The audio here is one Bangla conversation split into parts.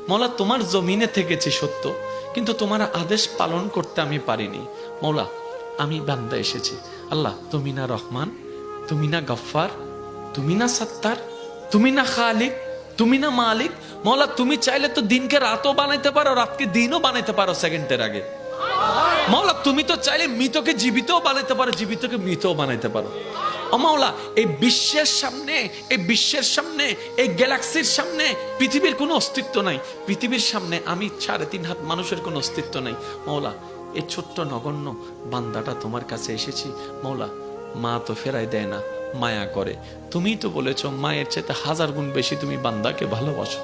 মৌলা তোমার জমিনে থেকেছি সত্য, কিন্তু তোমার আদেশ পালন করতে আমি পারিনি। মৌলা আমি বান্দা এসেছি, আল্লাহ তুমি না রহমান, তুমি না গফফার, তুমি না সত্তার, তুমি না খালিক, তুমি না মালিক। মৌলা তুমি চাইলে তো দিনকে রাতও বানাইতে পারো, রাতকে দিনও বানাইতে পারো সেকেন্ডের আগে। মৌলা তুমি তো চাইলে মৃতকে জীবিতও বানাইতে পারো, জীবিতকে মৃতও বানাইতে পারো। ও মাওলা, এই বিশ্বের সামনে, এই বিশ্বের সামনে, এই গ্যালাক্সির সামনে পৃথিবীর কোনো অস্তিত্ব নাই। পৃথিবীর সামনে আমি 3.5 হাত মানুষের কোনো অস্তিত্ব নাই। মাওলা এই ছোট্ট নগণ্য বান্দাটা তোমার কাছে এসেছি। মাওলা মা তো ফেরাই দেয় না, মায়া করে। তুমি তো বলেছো মায়ের চাইতে 1000 গুণ বেশি তুমি বান্দাকে ভালোবাসো,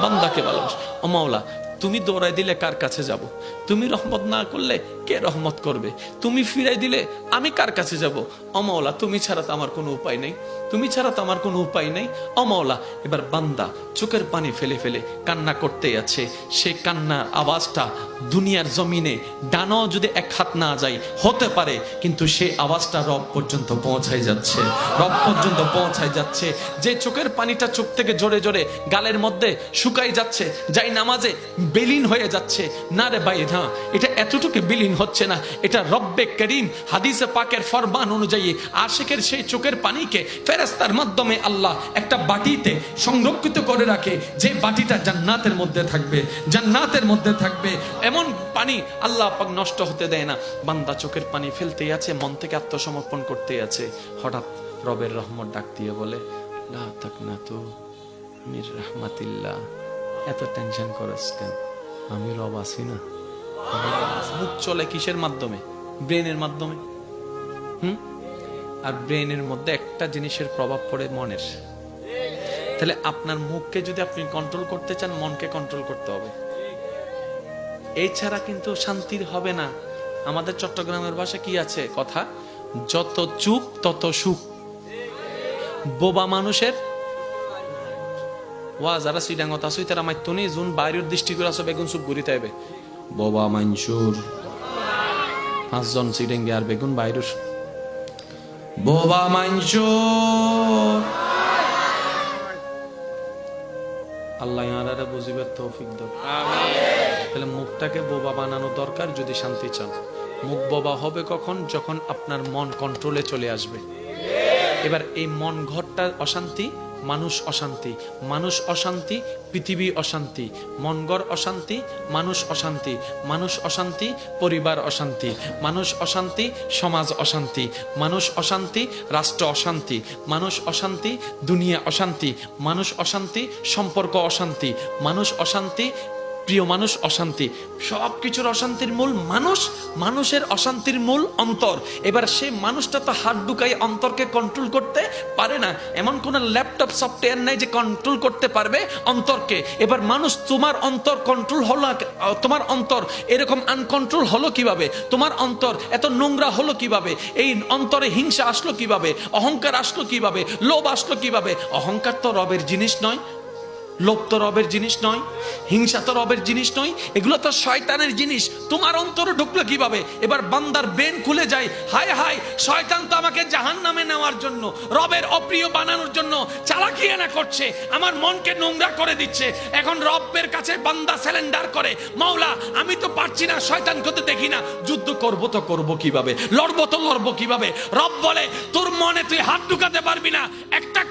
বান্দাকে ভালোবাসো। ও মাওলা তুমি দৌড়াই দিলে কার কাছে যাব? তুমি রহমত না করলে কে রহমত করবে? তুমি ফিরাই দিলে আমি কার কাছে যাব? ও মাওলা তুমি ছাড়া তো আমার কোনো উপায় নেই, তুমি ছাড়া তো আমার কোনো উপায় নেই। ও মাওলা এবার বান্দা চোখের পানি ফেলে ফেলে কান্না করতে আছে। সেই কান্নার আওয়াজটা দুনিয়ার জমিনে ডানাও যদি 1 হাত না যায় হতে পারে, কিন্তু সেই আওয়াজটা রব পর্যন্ত পৌঁছায় যাচ্ছে, রব পর্যন্ত পৌঁছায় যাচ্ছে। যে চোখের পানিটা চোখ থেকে জোরে জোরে গালের মধ্যে শুকাই যাচ্ছে, যাই নামাজে বিলীন হয়ে যাচ্ছে। না রে ভাই, না, এটা এতটুকু বিলীন হচ্ছে না, এটা রব্বে করিম হাদিসে পাকের ফরমান অনুযায়ী আশিকের সেই চোখের পানিকে ফেরেশতার মাধ্যমে আল্লাহ একটা বাটিতে সংরক্ষিত করে রাখে, যে বাটিটা জান্নাতের মধ্যে থাকবে, জান্নাতের মধ্যে থাকবে। এমন পানি আল্লাহ পাক নষ্ট হতে দেয় না। বান্দা চোখের পানি ফেলতেই আছে, মন থেকে আত্মসমর্পণ করতেই আছে। হঠাৎ রবের রহমত ডাক দিয়ে বলে, লা তাকনাতু মির রাহমাতিল্লাহ। এত টেনশন করছ কেন? আমি রব আছি না। মুখ চলে কিসের মাধ্যমে? ব্রেনের মাধ্যমে। আর ব্রেনের মধ্যে একটা জিনিসের প্রভাব পড়ে মনের। তাহলে আপনার মুখকে যদি আপনি কন্ট্রোল করতে চান, মনকে কন্ট্রোল করতে হবে। এই ছাড়া কিন্তু শান্তির হবে না। আমাদের চট্টগ্রামের ভাষা কি আছে কথা, যত চুপ তত সুখ। বোবা মানুষের ওয়া যারা সিডাঙ্গত আসুই তারা মাইতনি জুন বাইরের দৃষ্টি করে আসো বেগুন সুপ ঘুরিতে হবে। বোবা মানসুর 5 জন সিডেঙ্গে আর বেগুন বাইরের বোবা মানসুর। আল্লাহ ইয়ারারে বুঝিবার তৌফিক দাও। তাহলে মুখটাকে বোবা বানানো দরকার যদি শান্তি চান। মুখ বোবা হবে কখন? যখন আপনার মন কন্ট্রোলে চলে আসবে। এবার এই মন ঘরটা অশান্তি, মানুষ অশান্তি, মানুষ অশান্তি, পৃথিবী অশান্তি, মনগড় অশান্তি, মানুষ অশান্তি, মানুষ অশান্তি, পরিবার অশান্তি, মানুষ অশান্তি, সমাজ অশান্তি, মানুষ অশান্তি, রাষ্ট্র অশান্তি, মানুষ অশান্তি, দুনিয়া অশান্তি, মানুষ অশান্তি, সম্পর্ক অশান্তি, মানুষ অশান্তি, প্রিয় মানুষ অশান্তি। সব কিছুর অশান্তির মূল মানুষ, মানুষের অশান্তির মূল অন্তর। এবার সে মানুষটা তো হাত ঢুকাই অন্তরকে কন্ট্রোল করতে পারে না। এমন কোন ল্যাপটপ সফটওয়্যার নাই যে কন্ট্রোল করতে পারবে অন্তরকে। এবার মানুষ, তোমার অন্তর কন্ট্রোল হলো, তোমার অন্তর এরকম আনকন্ট্রোল হলো কিভাবে? তোমার অন্তর এত নোংরা হলো কিভাবে? এই অন্তরে হিংসা আসলো কিভাবে? অহংকার আসলো কিভাবে? লোভ আসলো কিভাবে? অহংকার তো রবের জিনিস নয়, লোভ তো রবের জিনিস নয়, হিংসা তো রবের জিনিস নয়, এগুলো তো শয়তানের জিনিস। তোমার অন্তরে ঢুকলো কিভাবে? এবার বান্দার বেন খুলে যায়, হায় হায়, শয়তান তো আমাকে জাহান্নামে নেওয়ার জন্য, রবের অপ্রিয় বানানোর জন্য চালাকি না করছে, আমার মনকে নোংরা করে দিচ্ছে। এখন রবের কাছে বান্দা স্যালেন্ডার করে, মাওলা আমি তো পারছি না, শয়তানকে তো দেখি না, যুদ্ধ করবো তো করবো কিভাবে, লড়বো তো লড়বো কিভাবে? রব বলে, তোর মনে তুই হাত ঢুকাতে পারবি না, একটা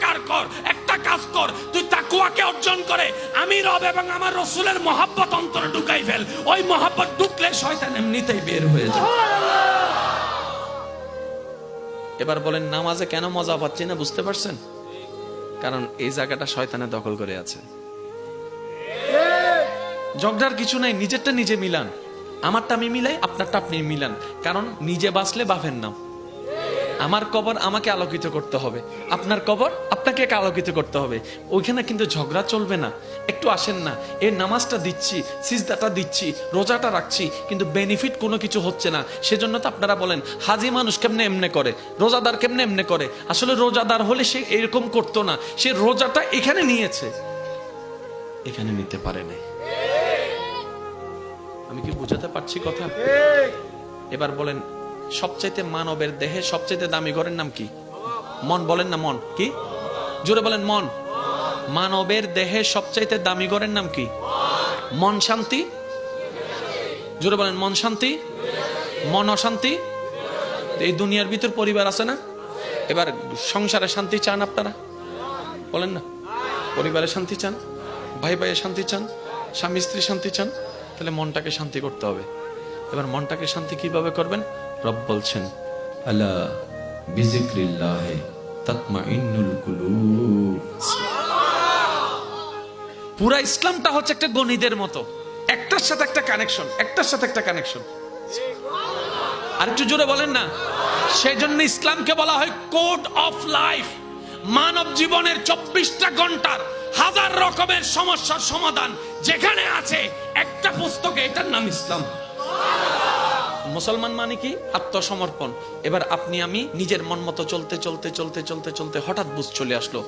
কাজ কর, তুই তাকওয়াকে অর্জন করে আমি রব এবং আমার রাসূলের মহব্বত অন্তরে ঢুকাই ফেল। ওই মহব্বত ঢুকলে শয়তান এমনিতেই বের হয়ে যায়। এবার বলেন নামাজে কেন মজা পাচ্ছি না, বুঝতে পারছেন? কারণ এই জায়গাটা শয়তানে দখল করে আছে। ঝগড়ার কিছু নাই, নিজেরটা নিজে মিলান, আমারটা আমি মিলাই, আপনারটা আপনি মিলান। কারণ নিজে বাঁচলে বাপের নাম। আমার কবর আমাকে আলোকিত করতে হবে, আপনার কবর আপনাকে আলোকিত করতে হবে। ওইখানে কিন্তু ঝগড়া চলবে না। একটু আসেন না, এই নামাজটা দিচ্ছি, সিজদাটা দিচ্ছি, রোজাটা রাখছি, কিন্তু বেনিফিট কোনো কিছু হচ্ছে না। সেজন্য তো আপনারা বলেন হাজি মানুষ কেমনে এমনে করে, রোজাদার কেমনে এমনে করে। আসলে রোজাদার হলে সে এরকম করতো না, সে রোজাটা এখানে নিয়েছে, এখানে নিতে পারে না। আমি কি বুঝাতে পারছি কথা? এবার বলেন সবচাইতে মানবের দেহে সবচাইতে দামি ঘরের নাম কি? মন। বলেন না মন কি? জোরে বলেন মন। মানবের দেহে সবচাইতে দামি ঘরের নাম কি? মন শান্তি, জোরে বলেন মন শান্তি, মন অশান্তি। এই দুনিয়ার ভিতর পরিবার আছে না? এবার সংসারে শান্তি চান আপনারা? বলেন না। পরিবারে শান্তি চান, ভাই ভাইয়ের শান্তি চান, স্বামী স্ত্রী শান্তি চান, তাহলে মনটাকে শান্তি করতে হবে। এবার মনটাকে শান্তি কিভাবে করবেন? রব বলছেন আলা বিযিকরিল্লাহি তাতমাইন্নুল কুলুব। পুরা ইসলামটা হচ্ছে একটা গণিতের মতো, একটার সাথে একটা কানেকশন, একটার সাথে একটা কানেকশন। আর একটু জোরে বলেন না। সেই জন্য ইসলামকে বলা হয় কোড অফ লাইফ। মানব জীবনের 24টা ঘন্টার হাজার রকমের সমস্যার সমাধান যেখানে আছে একটা পুস্তকে, এটার নাম ইসলাম। মুসলমান মানে কি? আত্মসমর্পণ। এবার আপনি আমি নিজের মন মতো চলতে চলতে চলতে চলতে চলতে হঠাৎ বুঝ চলে আসলো,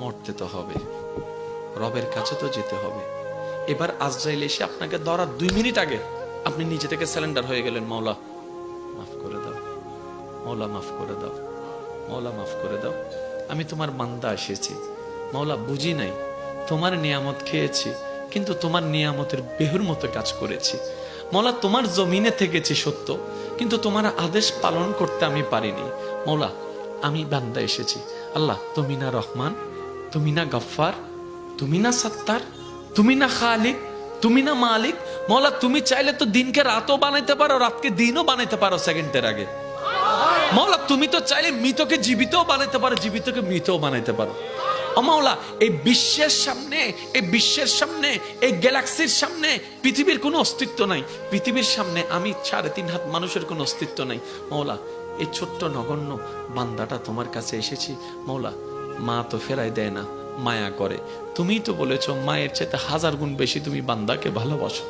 মরতে তো হবে, রবের কাছে তো যেতে হবে। এবার আজরাইল এসে আপনাকে ধরার 2 মিনিট আগে আপনি নিজে থেকে সারেন্ডার হয়ে গেলেন, মাওলা মাফ করে দাও, মাওলা মাফ করে দাও, মাওলা মাফ করে দাও, আমি তোমার বান্দা এসেছি, মাওলা বুঝি নাই, তোমার নিয়ামত খেয়েছি কিন্তু তোমার নিয়ামতের বেহুর মতো কাজ করেছি, মাওলা তোমার জমিনে থেকেছি সত্য কিন্তু তোমার আদেশ পালন করতে আমি পারিনি, মাওলা আমি বান্দা এসেছি। আল্লাহ তুমি না রহমান, তুমি না গফফার, তুমি না সত্তার, তুমি না খালিক, তুমি না মালিক। মাওলা তুমি চাইলে তো দিনকে রাতও বানাইতে পারো, রাতকে দিনও বানাইতে পারো সেকেন্ডের আগে। মাওলা তুমি তো চাইলে মৃতকে জীবিতও বানাইতে পারো, জীবিতকে মৃতও বানাইতে পারো। ও মাওলা এই বিশ্বের সামনে, এই বিশ্বের সামনে, এই গ্যালাক্সির সামনে পৃথিবীর কোনো অস্তিত্ব নাই। পৃথিবীর সামনে আমি 3.5 হাত মানুষের কোনো অস্তিত্ব নাই। মাওলা এই ছোট্ট নগণ্য বান্দাটা তোমার কাছে এসেছি। মাওলা মা তো ফেরাই দেয় না, মায়া করে। তুমি তো বলেছো মায়ের চাইতে 1000 গুণ বেশি তুমি বান্দাকে ভালোবাসো,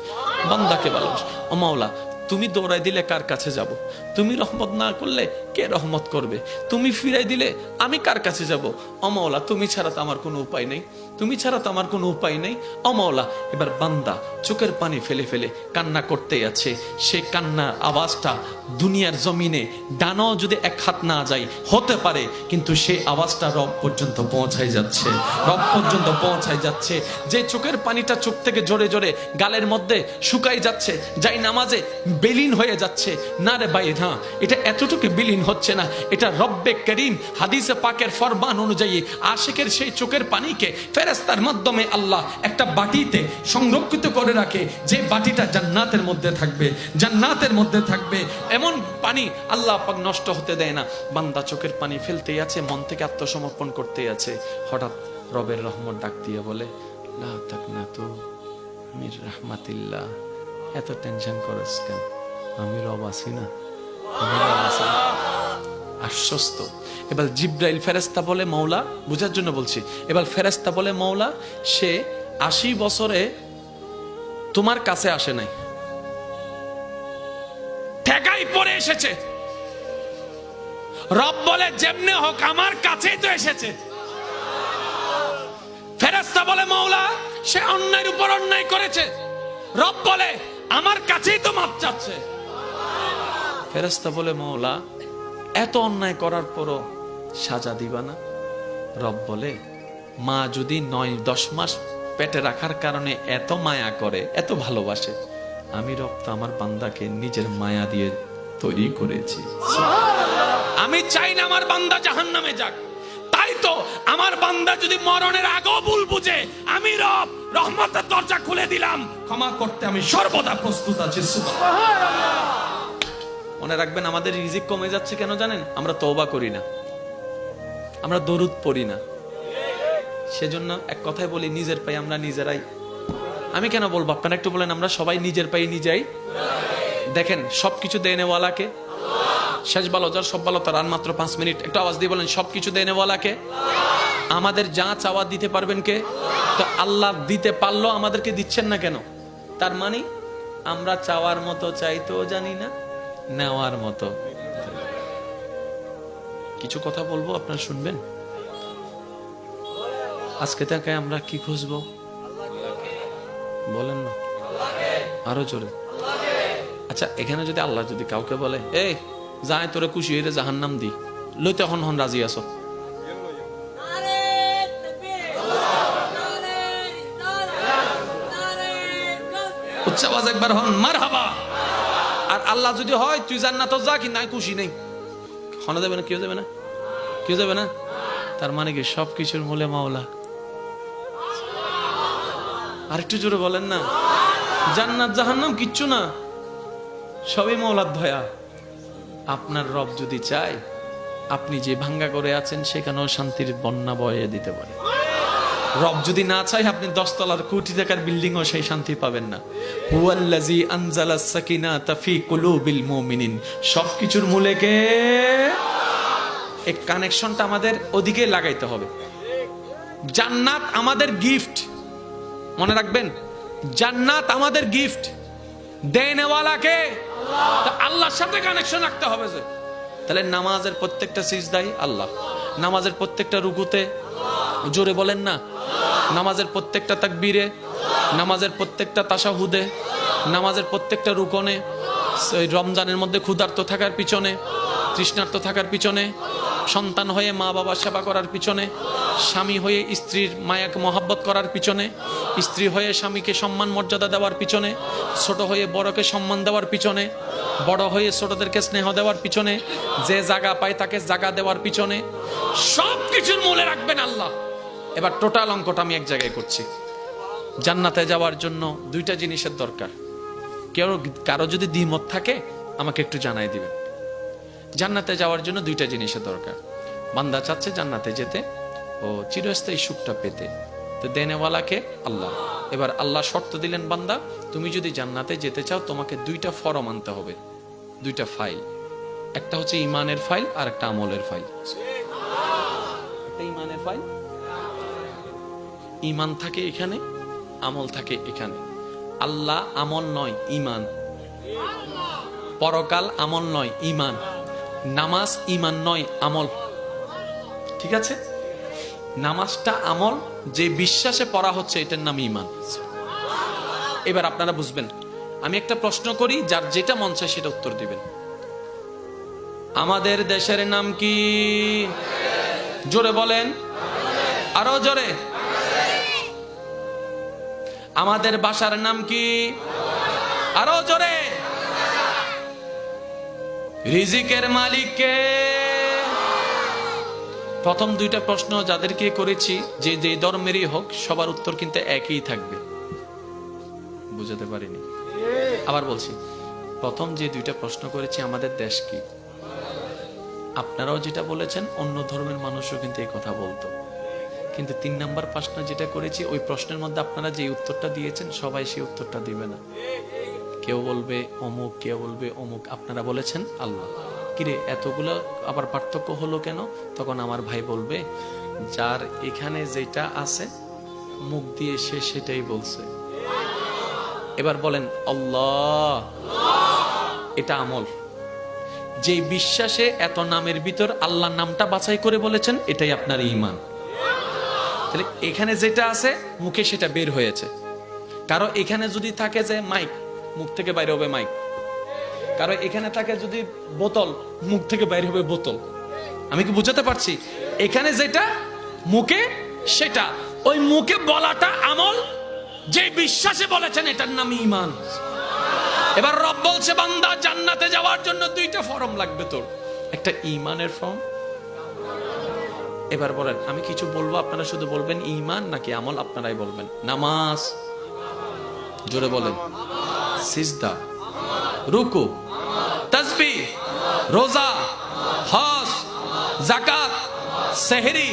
বান্দাকে ভালোবাসো। ও মাওলা তুমি দৌড়াই দিলে কার কাছে যাব? তুমি রহমত না করলে কে রহমত করবে? তুমি ফিরাই দিলে আমি কার কাছে যাব? ও মাওলা তুমি ছাড়া তো আমার কোনো উপায় নেই, তুমি ছাড়া তো আমার কোনো উপায় নেই। ও মাওলা এবার বান্দা চোখের পানি ফেলে ফেলে কান্না করতেই আছে। সেই কান্নার আওয়াজটা দুনিয়ার জমিনে ডানাও যদি 1 হাত না যায় হতে পারে, কিন্তু সেই আওয়াজটা রব পর্যন্ত পৌঁছাই যাচ্ছে, রব পর্যন্ত পৌঁছাই যাচ্ছে। যে চোখের পানিটা চোখ থেকে জোরে জোরে গালের মধ্যে শুকাই যাচ্ছে, যাই নামাজে বিলীন হয়ে যাচ্ছে। না রে ভাই, না, এটা এতটুকু বিলীন হচ্ছে না, এটা রব্বে করিম হাদিসে পাকের ফরমান অনুযায়ী আশিকের সেই চোখের পানিকে ফেরেশতার মাধ্যমে আল্লাহ একটা বাটিতে সংরক্ষিত করে রাখে, যে বাটিটা জান্নাতের মধ্যে থাকবে, জান্নাতের মধ্যে থাকবে। এমন পানি আল্লাহ পাক নষ্ট হতে দেয় না। বান্দা চোখের পানি ফেলতেই আছে, মন থেকে আত্মসমর্পণ করতেই আছে। হঠাৎ রবের রহমত ডাক দিয়ে বলে লা তাকনাতু মির রাহমাতিল্লাহ। এত টেনশন করছ কেন? আমি রব আছি না, আমি রব আছি। আশ্বস্ত। এবার জিব্রাইল ফেরেশতা বলে মাওলা, বুঝার জন্য বলছি, এবার ফেরেশতা বলে মাওলা সে 80 বছরে তোমার কাছে আসে নাই, ঠেকাই পড়ে এসেছে। রব বলে যেমনে হোক আমার কাছেই তো এসেছে। ফেরেশতা বলে মাওলা সে অন্যায়ের উপর অন্যায় করেছে, রব বলে আমার কাছেই তো মাপ চাচ্ছে। ফেরেশতা বলে মাওলা এত অন্যায় করার পরও সাজা দিবা না? রব বলে মা যদি 9-10 মাস পেটে রাখার কারণে এত মায়া করে, এত ভালোবাসে, আমি রব তো আমার বান্দাকে নিজের মায়া দিয়ে তৈরি করেছি। আমি চাই না আমার বান্দা জাহান্নামে যাক। তাই তো আমার বান্দা যদি মরণের আগেও ভুল বুঝে, আমি রব রহমতের দরজা খুলে দিলাম, ক্ষমা করতে আমি সর্বদা প্রস্তুত আছি। সুবহানাল্লাহ। মনে রাখবেন আমাদের রিজিক কমে যাচ্ছে কেন জানেন? আমরা তওবা করি না, আমরা দরুদ পড়ি না। সেজন্য এক কথায় বলি, নিজের পায়ে আমরা নিজেরাই। আমি কেন বলবো, আপনারা একটু বলেন, আমরা সবাই নিজের পায়ে নিজেই। দেখেন সবকিছু দেনেওয়ালাকে, শেষ ভালো যার সব ভালো তার। আর মাত্র 5 মিনিট, একটু আওয়াজ দিয়ে বলেন সবকিছু দেনেওয়ালাকে। আমাদের যা চাওয়া দিতে পারবেন কে? তো আল্লাহ দিতে পারলো, আমাদেরকে দিচ্ছেন না কেন? তার মানে আমরা চাওয়ার মতো চাইতেও জানি না, নেওয়ার মতো। কিছু কথা বলবো, আপনারা শুনবেন। আজকে থেকে আমরা কি খুঁজবো? বলেন না, আরো জোরে। আচ্ছা এখানে যদি আল্লাহ যদি কাউকে বলে এই যাই তোরে খুশি হইলে জাহান্নাম দি, লইতে এখন হন রাজি আছো? উচ্চ আওয়াজ একবার হন মারহাবা। আর আল্লাহ যদি হয় তুই জান্নাত যা, কি নাই খুশি নেই, হনা যাবে না, কেউ যাবে না, কেউ যাবে না। তার মানে কি সবকিছুর মূলে মাওলা। আর একটু জোরে বলেন না, জান্নাত জাহান্নাম কিচ্ছু না, সবই মাওলার দয়া। আপনার রব যদি চায় আপনি যে ভাঙ্গা করে আছেন সেখানেও শান্তির বন্যা বয়ে দিতে পারে। রব যদি না চায় আপনি 10 তলার কোটি টাকার বিল্ডিং ও সেই শান্তি পাবেন না। হুয়াল্লাযী আনজালাস সাকিনাতা ফি কুলুবিল মুমিনিন। সবকিছুর মূলে কে? এই কানেকশনটা আমাদের ওদিকে লাগাইতে হবে। জান্নাত আমাদের গিফট, মনে রাখবেন, জান্নাত আমাদের গিফট। দেনেওয়ালা কে? আল্লাহর সাথে কানেকশন রাখতে হবে। যে তাহলে নামাজের প্রত্যেকটা সিজদাই আল্লাহ, নামাজের প্রত্যেকটা রুকুতে, জোরে বলেন না, নামাজের প্রত্যেকটা তাকবীরে, নামাজের প্রত্যেকটা তাশাহুদে, নামাজের প্রত্যেকটা রুকনে, রমজানের মধ্যে ক্ষুধার্ত থাকার পিছনে, তৃষ্ণার্ত থাকার পিছনে, সন্তান হয়ে মা বাবার সেবা করার পিছনে, স্বামী হয়ে স্ত্রীর মায়াকে মহাব্বত করার পিছনে, স্ত্রী হয়ে স্বামীকে সম্মান মর্যাদা দেওয়ার পিছনে, ছোট হয়ে বড়কে সম্মান দেওয়ার পিছনে, বড় হয়ে ছোটদেরকে স্নেহ দেওয়ার পিছনে, যে জায়গা পায় তাকে জায়গা দেওয়ার পিছনে, সবকিছুর মূলে রাখবেন আল্লাহ। এবার টোটাল অঙ্কটা আমি এক জায়গায় করছি। জান্নাতে যাওয়ার জন্য 2টা জিনিসের দরকার। কারো যদি দ্বিমত থাকে আমাকে একটু জানাই দিবেন। জান্নাতে যাওয়ার জন্য 2টা জিনিসের দরকার। বান্দা চাচ্ছে জান্নাতে যেতে ও চিরস্থায়ী সুখটা পেতে, তো দেনেওয়ালাকে আল্লাহ। এবার আল্লাহ শর্ত দিলেন, বান্দা তুমি যদি জান্নাতে যেতে চাও তোমাকে 2টা ফরম আনতে হবে, 2টা ফাইল। একটা হচ্ছে ইমানের ফাইল আর একটা আমলের ফাইল। একটা ইমানের ফাইল, ইমান থাকে এখানে, আমল থাকে এখানে। আল্লাহ আমল নয়, ইমান। পরকাল আমল নয়, ইমান। নামাজ ইমান নয়, আমল। ঠিক আছে? নামাজটা আমল, যে বিশ্বাসে পড়া হচ্ছে এটার নাম ইমান। এবার আপনারা বুঝবেন। আমি একটা প্রশ্ন করি, যার যেটা মন চায় সেটা উত্তর দিবেন। আমাদের দেশের নাম কি? জোরে বলেন, আরো জোরে। আমাদের বাসার নাম কি? আরো জোরে। রিজিকের মালিক কে? প্রথম 2টা প্রশ্ন যাদেরকে করেছি, যে যে ধর্মেরই হোক, সবার উত্তর কিন্তু একই থাকবে। বুঝাতে পারিনি? আবার বলছি, প্রথম যে 2টা প্রশ্ন করেছি, আমাদের দেশ কি, আপনারাও যেটা বলেছেন অন্য ধর্মের মানুষও কিন্তু এই কথা বলতো। কিন্তু 3 নাম্বার প্রশ্ন যেটা করেছি, ওই প্রশ্নের মধ্যে আপনারা যে উত্তরটা দিয়েছেন সবাই সেই উত্তরটা দিবে না। কেউ বলবে অমুক, কেউ বলবে অমুক। আপনারা বলেছেন আল্লাহ। কিরে এতগুলো আবার পার্থক্য হলো কেন? তখন আমার ভাই বলবে, যার এখানে যেটা আছে মুখ দিয়ে সে সেটাই বলছে। এবার বলেন আল্লাহ, এটা আমল। যে বিশ্বাসে এত নামের ভিতর আল্লাহর নামটা বাছাই করে বলেছেন, এটাই আপনার ঈমান। তাহলে এখানে যেটা আছে মুখে সেটা বের হয়েছে। কারো এখানে যদি থাকে যে মাইক, মুখ থেকে বাইরে হবে মাইক। কারো এখানে থাকে যদি বোতল, মুখ থেকে বাইরে হবে বোতল। আমি কি বুঝাতে পারছি? এখানে যেটা মুখে সেটা, ওই মুখে বলাটা আমল, যে বিশ্বাসে বলেছেন এটার নাম ঈমান। এবার রব বলছে, বান্দা জান্নাতে যাওয়ার জন্য 2টা ফর্ম লাগবে তোর, একটা ঈমানের ফর্ম। এবার বলেন, আমি কিছু বলবো আপনারা শুধু বলবেন ঈমান নাকি আমল, আপনারাই বলবেন। নামাজ, জোরে বলেন। সিজদা, রুকু, তাসবিহ, রোজা, হজ, যাকাত, সেহরি,